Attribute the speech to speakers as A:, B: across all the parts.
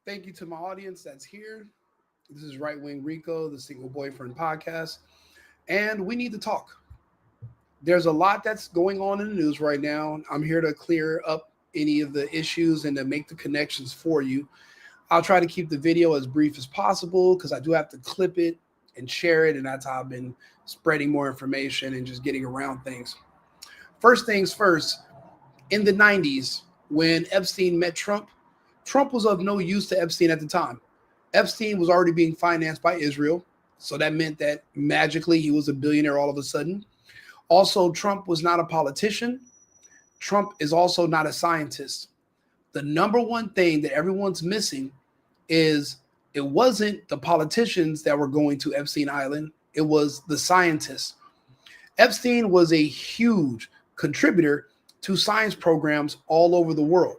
A: Thank you to my audience that's here. This is Right Wing Rico, the Single Boyfriend Podcast, and we need to talk. There's a lot that's going on in the news right now. I'm here to clear up any of the issues and to make the connections for you. I'll try to keep the video as brief as possible because I do have to clip it and share it, and that's how I've been spreading more information and just getting around things. First things first, in the 90s, when Epstein met Trump, Trump was of no use to Epstein at the time. Epstein was already being financed by Israel, so that meant that magically he was a billionaire all of a sudden. Also, Trump was not a politician. Trump is also not a scientist. The number one thing that everyone's missing is it wasn't the politicians that were going to Epstein Island, it was the scientists. Epstein was a huge contributor to science programs all over the world.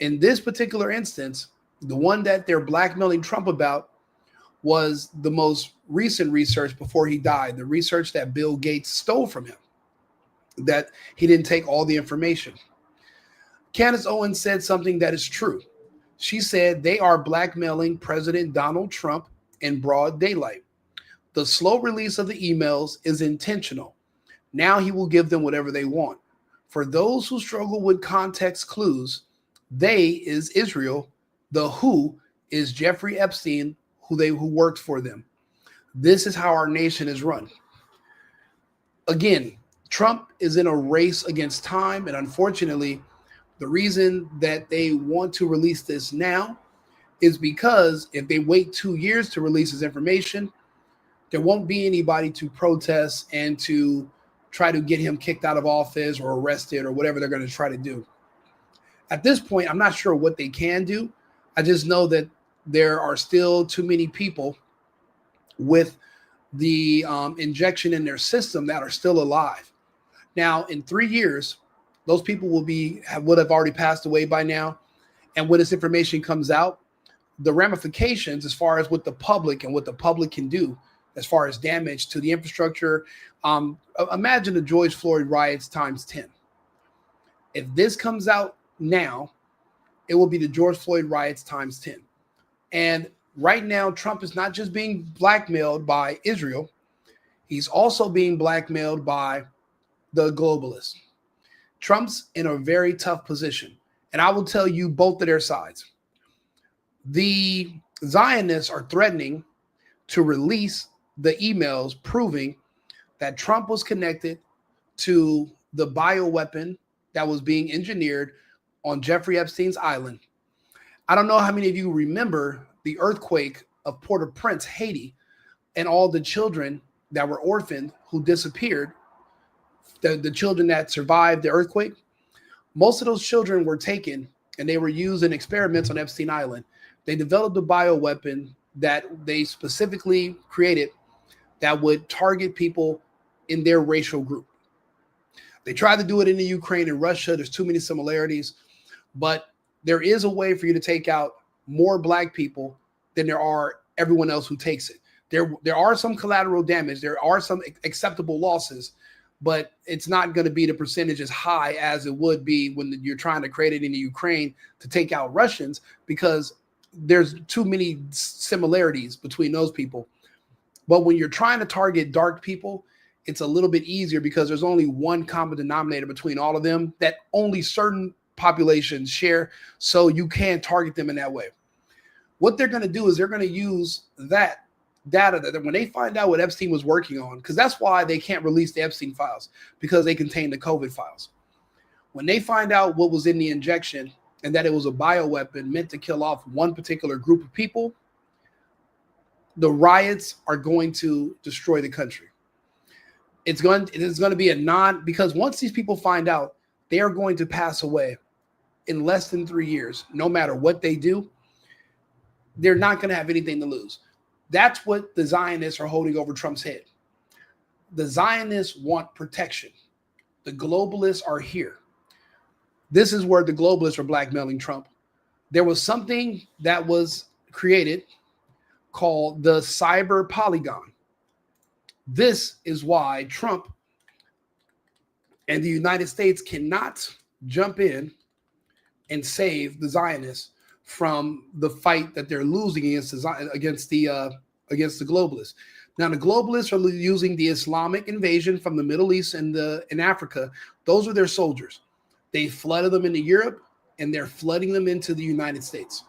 A: In this particular instance, the one that they're blackmailing Trump about was the most recent research before he died, the research that Bill Gates stole from him, that he didn't take all the information. Candace Owens said something that is true. She said they are blackmailing President Donald Trump in broad daylight. The slow release of the emails is intentional. Now he will give them whatever they want. For those who struggle with context clues, they is Israel, the who is Jeffrey Epstein, who worked for them. This is how our nation is run. Again, Trump is in a race against time, and unfortunately, the reason that they want to release this now is because if they wait 2 years to release this information, there won't be anybody to protest and to try to get him kicked out of office or arrested or whatever they're going to try to do. At this point, I'm not sure what they can do. I just know that there are still too many people with the injection in their system that are still alive. Now, in 3 years, those people would have already passed away by now. And when this information comes out, the ramifications as far as what the public and what the public can do as far as damage to the infrastructure, imagine the George Floyd riots times 10. If this comes out now, it will be the George Floyd riots times 10. And right now, Trump is not just being blackmailed by Israel, he's also being blackmailed by the globalists. Trump's in a very tough position. And I will tell you both of their sides. The Zionists are threatening to release the emails proving that Trump was connected to the bioweapon that was being engineered on Jeffrey Epstein's island. I don't know how many of you remember the earthquake of Port-au-Prince, Haiti, and all the children that were orphaned who disappeared, the children that survived the earthquake. Most of those children were taken and they were used in experiments on Epstein Island. They developed a bioweapon that they specifically created that would target people in their racial group. They tried to do it in the Ukraine and Russia. There's too many similarities, but there is a way for you to take out more black people than there are everyone else who takes it. There are some collateral damage. There are some acceptable losses, but it's not going to be the percentage as high as it would be when you're trying to create it in the Ukraine to take out Russians, because there's too many similarities between those people. But when you're trying to target dark people, it's a little bit easier because there's only one common denominator between all of them that only certain populations share. So you can target them in that way. What they're going to do is they're going to use that data that when they find out what Epstein was working on, because that's why they can't release the Epstein files, because they contain the COVID files. When they find out what was in the injection and that it was a bioweapon meant to kill off one particular group of people, the riots are going to destroy the country. It is going to be because once these people find out, they are going to pass away in less than 3 years. No matter what they do, they're not going to have anything to lose. That's what the Zionists are holding over Trump's head. The Zionists want protection. The globalists are here. This is where the globalists are blackmailing Trump. There was something that was created called the cyber polygon. This is why Trump and the United States cannot jump in and save the Zionists, from the fight that they're losing against the globalists. Now, the globalists are using the Islamic invasion from the Middle East and in Africa. Those are their soldiers. They flooded them into Europe, and they're flooding them into the United States.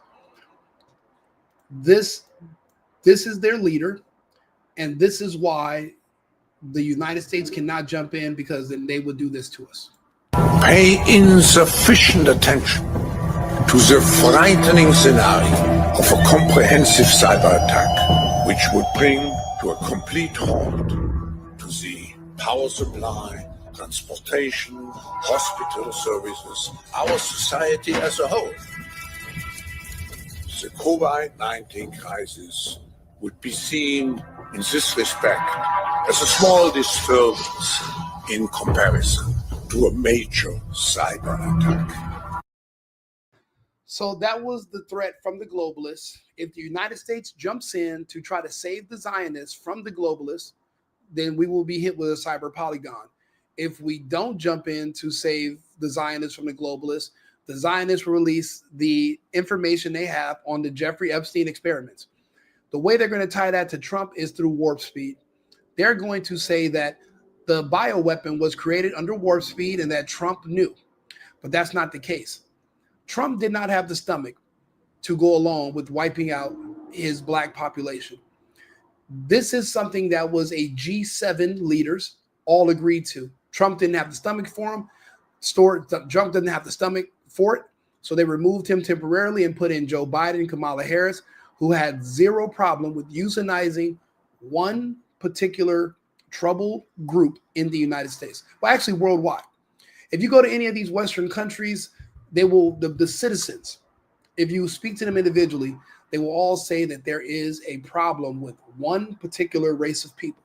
A: This is their leader, and this is why the United States cannot jump in, because then they would do this to us.
B: Pay insufficient attention to the frightening scenario of a comprehensive cyber attack, which would bring to a complete halt to the power supply, transportation, hospital services, our society as a whole. The COVID-19 crisis would be seen in this respect as a small disturbance in comparison to a major cyber attack.
A: So that was the threat from the globalists. If the United States jumps in to try to save the Zionists from the globalists, then we will be hit with a cyber polygon. If we don't jump in to save the Zionists from the globalists will release the information they have on the Jeffrey Epstein experiments. The way they're going to tie that to Trump is through warp speed. They're going to say that the bioweapon was created under warp speed and that Trump knew. But that's not the case. Trump did not have the stomach to go along with wiping out his black population. This is something that was a G7 leaders all agreed to. Trump didn't have the stomach for him. Trump didn't have the stomach for it. So they removed him temporarily and put in Joe Biden and Kamala Harris, who had zero problem with euthanizing one particular trouble group in the United States. Well, actually worldwide. If you go to any of these Western countries, they will, the citizens, if you speak to them individually, they will all say that there is a problem with one particular race of people.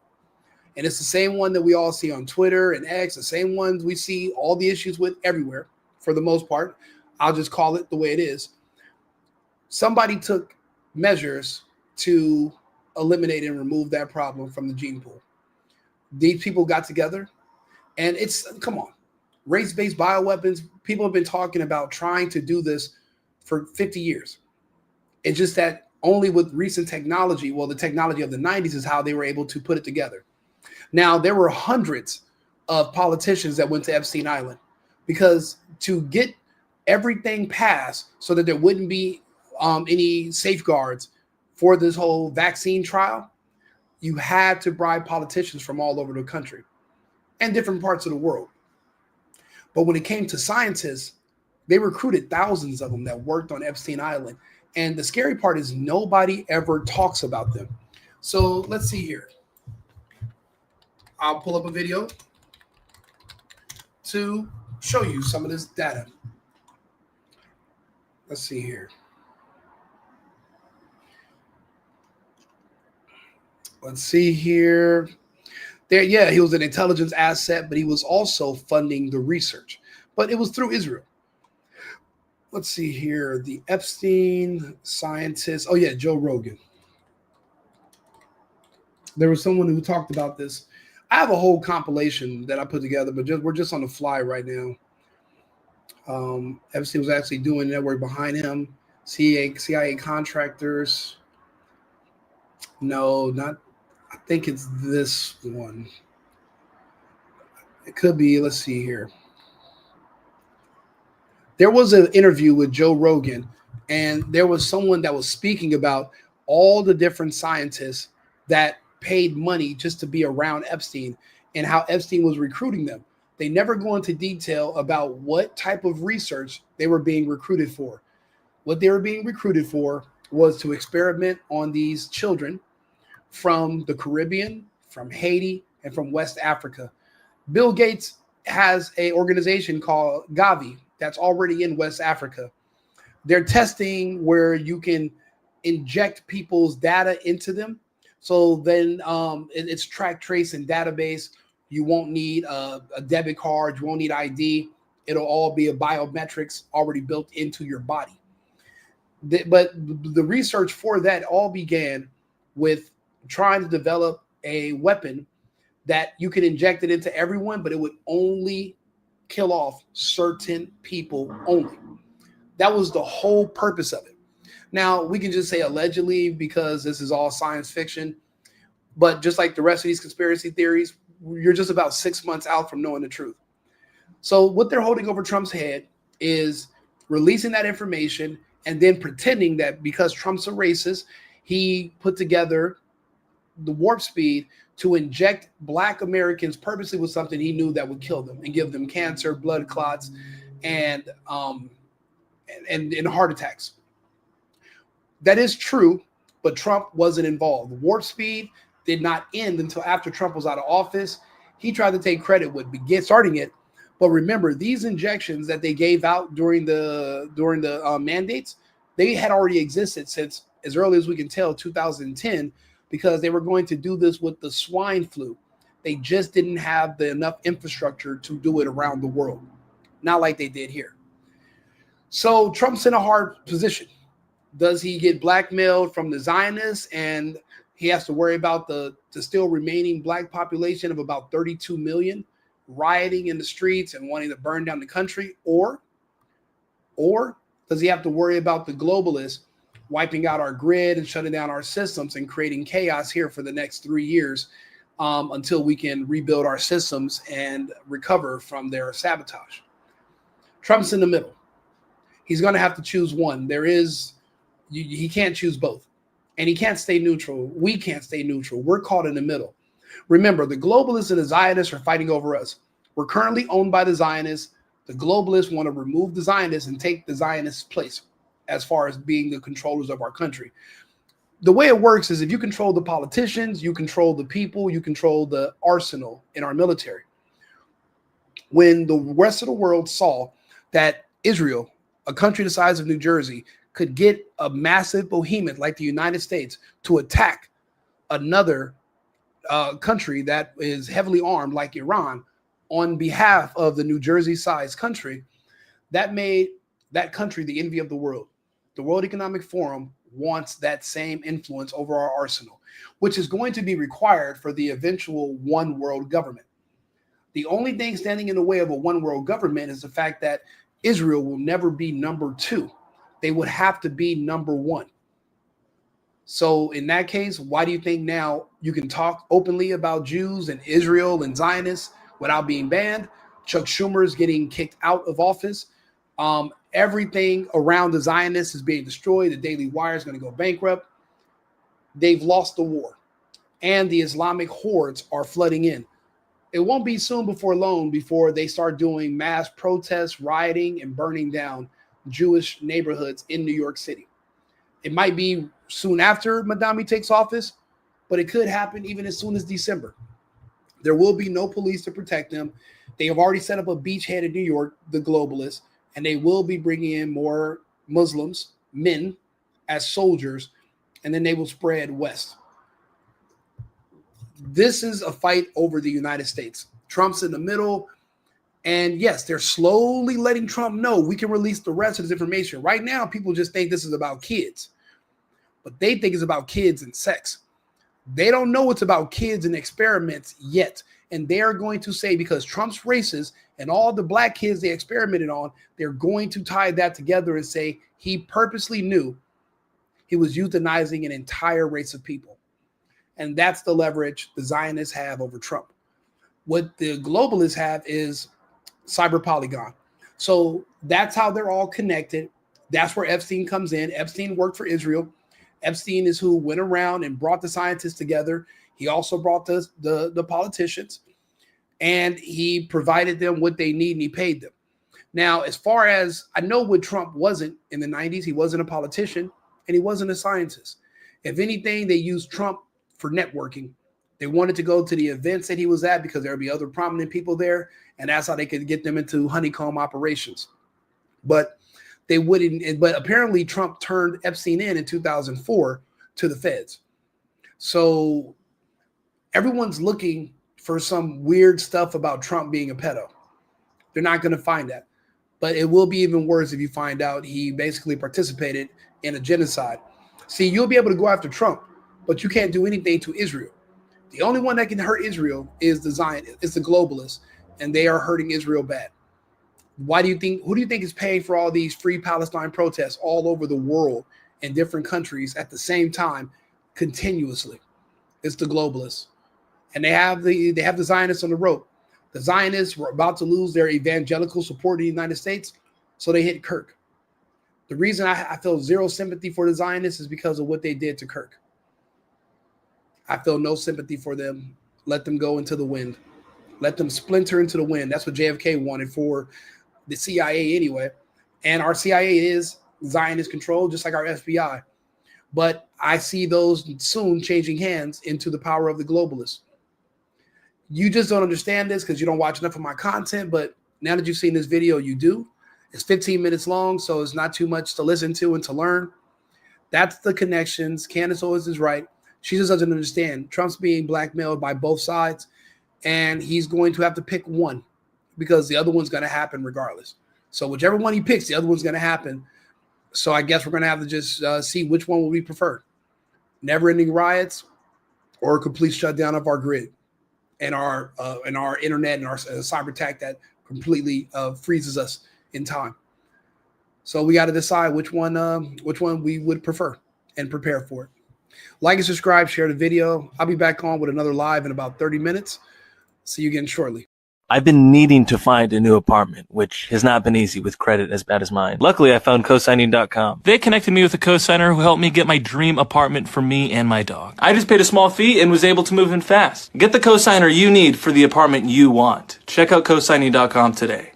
A: And it's the same one that we all see on Twitter and X, the same ones we see all the issues with everywhere, for the most part. I'll just call it the way it is. Somebody took measures to eliminate and remove that problem from the gene pool. These people got together, and come on, race-based bioweapons, people have been talking about trying to do this for 50 years. It's just that only with recent technology, well, the technology of the 90s is how they were able to put it together. Now, there were hundreds of politicians that went to Epstein Island, because to get everything passed so that there wouldn't be any safeguards for this whole vaccine trial, you had to bribe politicians from all over the country and different parts of the world. But when it came to scientists, they recruited thousands of them that worked on Epstein Island. And the scary part is nobody ever talks about them. So let's see here. I'll pull up a video to show you some of this data. Let's see here. Let's see here. There, yeah, he was an intelligence asset, but he was also funding the research. But it was through Israel. Let's see here. The Epstein scientist. Oh, yeah, Joe Rogan. There was someone who talked about this. I have a whole compilation that I put together, but we're just on the fly right now. Epstein was actually doing network behind him. CIA contractors. No, not. I think it's this one. It could be. Let's see here. There was an interview with Joe Rogan, and there was someone that was speaking about all the different scientists that paid money just to be around Epstein and how Epstein was recruiting them. They never go into detail about what type of research they were being recruited for. What they were being recruited for was to experiment on these children from the Caribbean, from Haiti, and from West Africa. Bill Gates has an organization called Gavi that's already in West Africa. They're testing where you can inject people's data into them. So then it's track, trace, and database. You won't need a debit card. You won't need ID. It'll all be a biometrics already built into your body. But the research for that all began with trying to develop a weapon that you could inject it into everyone, but it would only kill off certain people only. That was the whole purpose of it. Now, we can just say allegedly because this is all science fiction, but just like the rest of these conspiracy theories, you're just about 6 months out from knowing the truth. So what they're holding over Trump's head is releasing that information and then pretending that because Trump's a racist, he put together the warp speed to inject Black Americans purposely with something he knew that would kill them and give them cancer, blood clots, and heart attacks. That is true, but Trump wasn't involved. Warp speed did not end until after Trump was out of office. He tried to take credit with starting it, but remember, these injections that they gave out during the mandates, they had already existed since as early as we can tell 2010, because they were going to do this with the swine flu. They just didn't have enough infrastructure to do it around the world, not like they did here. So Trump's in a hard position. Does he get blackmailed from the Zionists and he has to worry about the still remaining Black population of about 32 million rioting in the streets and wanting to burn down the country? Or does he have to worry about the globalists wiping out our grid and shutting down our systems and creating chaos here for the next 3 years until we can rebuild our systems and recover from their sabotage? Trump's in the middle. He's going to have to choose one. He can't choose both. And he can't stay neutral. We can't stay neutral. We're caught in the middle. Remember, the globalists and the Zionists are fighting over us. We're currently owned by the Zionists. The globalists want to remove the Zionists and take the Zionists' place as far as being the controllers of our country. The way it works is if you control the politicians, you control the people, you control the arsenal in our military. When the rest of the world saw that Israel, a country the size of New Jersey, could get a massive behemoth like the United States to attack another country that is heavily armed like Iran on behalf of the New Jersey-sized country, that made that country the envy of the world. The World Economic Forum wants that same influence over our arsenal, which is going to be required for the eventual one world government. The only thing standing in the way of a one world government is the fact that Israel will never be number two. They would have to be number one. So in that case, why do you think now you can talk openly about Jews and Israel and Zionists without being banned? Chuck Schumer is getting kicked out of office. Everything around the Zionists is being destroyed. The Daily Wire is going to go bankrupt. They've lost the war. And the Islamic hordes are flooding in. It won't be soon before long before they start doing mass protests, rioting, and burning down Jewish neighborhoods in New York City. It might be soon after Madami takes office, but it could happen even as soon as December. There will be no police to protect them. They have already set up a beachhead in New York, the globalists, and they will be bringing in more Muslims, men, as soldiers, and then they will spread west. This is a fight over the United States. Trump's in the middle. And yes, they're slowly letting Trump know we can release the rest of this information. Right now, people just think this is about kids, but they think it's about kids and sex. They don't know it's about kids and experiments yet. And they are going to say, because Trump's racist and all the Black kids they experimented on, they're going to tie that together and say he purposely knew he was euthanizing an entire race of people. And that's the leverage the Zionists have over Trump. What the globalists have is cyber polygon. So that's how they're all connected. That's where Epstein comes in. Epstein worked for Israel. Epstein is who went around and brought the scientists together. He also brought the politicians, and he provided them what they need and he paid them. Now, as far as I know, what Trump wasn't in the 90s, he wasn't a politician and he wasn't a scientist. If anything, they used Trump for networking. They wanted to go to the events that he was at because there would be other prominent people there, and that's how they could get them into honeycomb operations. But they wouldn't. But apparently Trump turned Epstein in 2004 to the feds. So everyone's looking for some weird stuff about Trump being a pedo. They're not going to find that. But it will be even worse if you find out he basically participated in a genocide. See, you'll be able to go after Trump, but you can't do anything to Israel. The only one that can hurt Israel is the globalists, and they are hurting Israel bad. Who do you think is paying for all these free Palestine protests all over the world in different countries at the same time continuously. It's the globalists. And they have the Zionists on the rope. The Zionists were about to lose their evangelical support in the United States, so they hit Kirk. The reason I feel zero sympathy for the Zionists is because of what they did to Kirk. I feel no sympathy for them. Let them go into the wind. Let them splinter into the wind. That's what JFK wanted for the CIA anyway. And our CIA is Zionist controlled, just like our FBI. But I see those soon changing hands into the power of the globalists. You just don't understand this because you don't watch enough of my content. But now that you've seen this video, you do. It's 15 minutes long, so it's not too much to listen to and to learn. That's the connections. Candace Owens is right. She just doesn't understand. Trump's being blackmailed by both sides, and he's going to have to pick one because the other one's going to happen regardless. So whichever one he picks, the other one's going to happen. So I guess we're going to have to just see which one will we prefer. Never-ending riots or a complete shutdown of our grid and our internet and our cyber attack that completely freezes us in time. So we got to decide which one we would prefer and prepare for it. Like and subscribe, share the video. I'll be back on with another live in about 30 minutes. See you again shortly.
C: I've been needing to find a new apartment, which has not been easy with credit as bad as mine. Luckily, I found cosigning.com. They connected me with a cosigner who helped me get my dream apartment for me and my dog. I just paid a small fee and was able to move in fast. Get the cosigner you need for the apartment you want. Check out cosigning.com today.